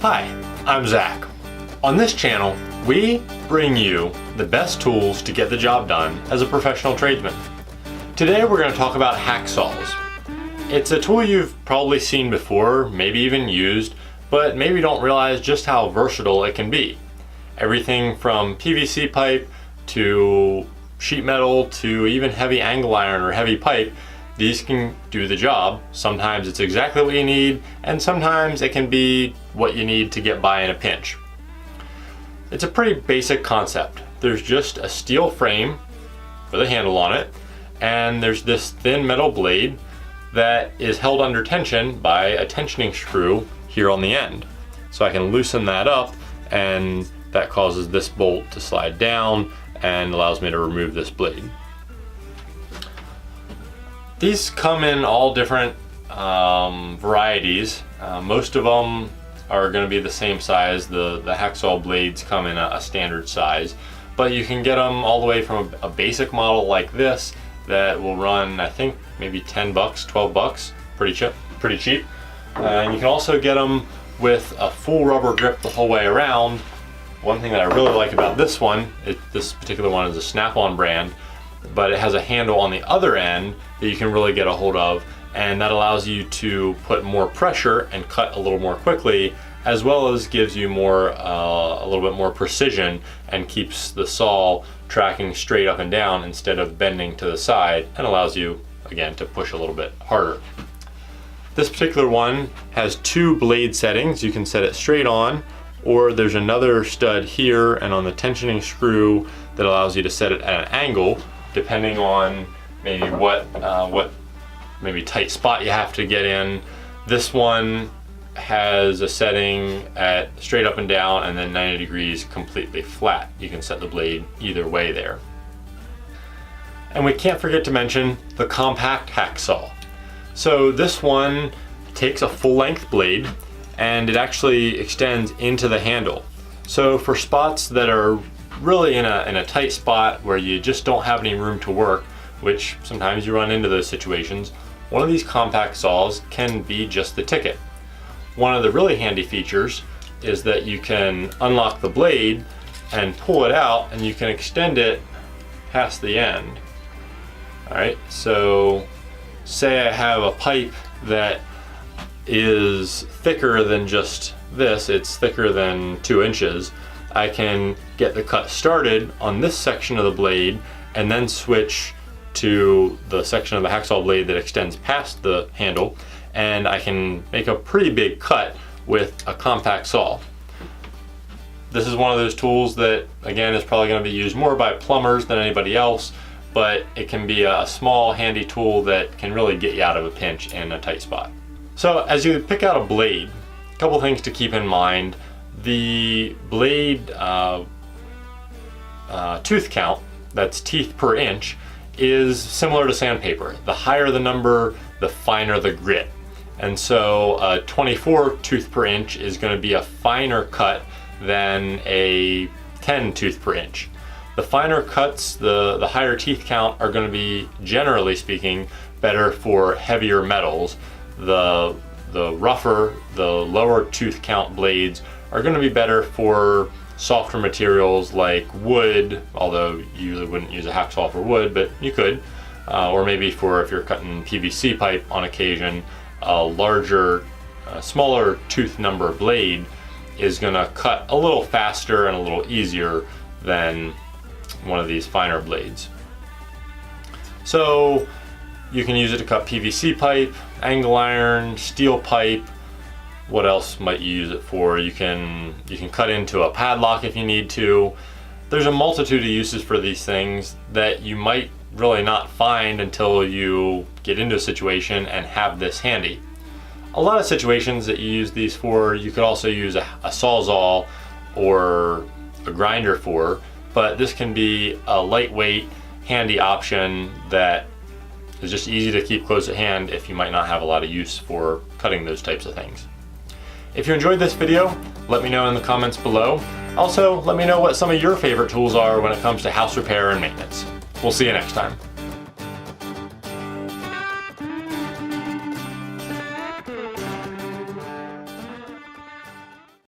Hi, I'm Zach. On this channel, we bring you the best tools to get the job done as a professional tradesman. Today we're going to talk about hacksaws. It's a tool you've probably seen before, maybe even used, but maybe don't realize just how versatile it can be. Everything from PVC pipe to sheet metal to even heavy angle iron or heavy pipe, these can do the job. Sometimes it's exactly what you need, and sometimes it can be what you need to get by in a pinch. It's a pretty basic concept. There's just a steel frame with a handle on it, and there's this thin metal blade that is held under tension by a tensioning screw here on the end. So I can loosen that up, and that causes this bolt to slide down and allows me to remove this blade. These come in all different varieties. Most of them are going to be the same size. The hacksaw blades come in a standard size, but you can get them all the way from a basic model like this that will run, I think, maybe 10 bucks, 12 bucks, pretty cheap. And you can also get them with a full rubber grip the whole way around. One thing that I really like about this one, this particular one is a Snap-on brand, but it has a handle on the other end that you can really get a hold of, and that allows you to put more pressure and cut a little more quickly, as well as gives you a little bit more precision and keeps the saw tracking straight up and down instead of bending to the side, and allows you, again, to push a little bit harder. This particular one has two blade settings. You can set it straight on, or there's another stud here and on the tensioning screw that allows you to set it at an angle depending on maybe what maybe tight spot you have to get in. This one has a setting at straight up and down and then 90 degrees completely flat. You can set the blade either way there. And we can't forget to mention the compact hacksaw. So this one takes a full-length blade and it actually extends into the handle. So for spots that are really in a tight spot where you just don't have any room to work, which sometimes you run into those situations, one of these compact saws can be just the ticket. One of the really handy features is that you can unlock the blade and pull it out, and you can extend it past the end. All right, so say I have a pipe that is thicker than just this, it's thicker than 2 inches. I can get the cut started on this section of the blade and then switch to the section of the hacksaw blade that extends past the handle, and I can make a pretty big cut with a compact saw. This is one of those tools that, again, is probably going to be used more by plumbers than anybody else, but it can be a small, handy tool that can really get you out of a pinch in a tight spot. So as you pick out a blade, a couple things to keep in mind. The blade tooth count, that's teeth per inch, is similar to sandpaper. The higher the number, the finer the grit. And so a 24 tooth per inch is going to be a finer cut than a 10 tooth per inch. The finer cuts, the higher teeth count, are going to be, generally speaking, better for heavier metals. The rougher, the lower tooth count blades are going to be better for softer materials like wood, although you usually wouldn't use a hacksaw for wood, but you could. Or maybe for if you're cutting PVC pipe on occasion, a larger, smaller tooth number blade is going to cut a little faster and a little easier than one of these finer blades. So you can use it to cut PVC pipe, angle iron, steel pipe. What else might you use it for? You can cut into a padlock if you need to. There's a multitude of uses for these things that you might really not find until you get into a situation and have this handy. A lot of situations that you use these for, you could also use a Sawzall or a grinder for, but this can be a lightweight, handy option that is just easy to keep close at hand if you might not have a lot of use for cutting those types of things. If you enjoyed this video, let me know in the comments below. Also, let me know what some of your favorite tools are when it comes to house repair and maintenance. We'll see you next time.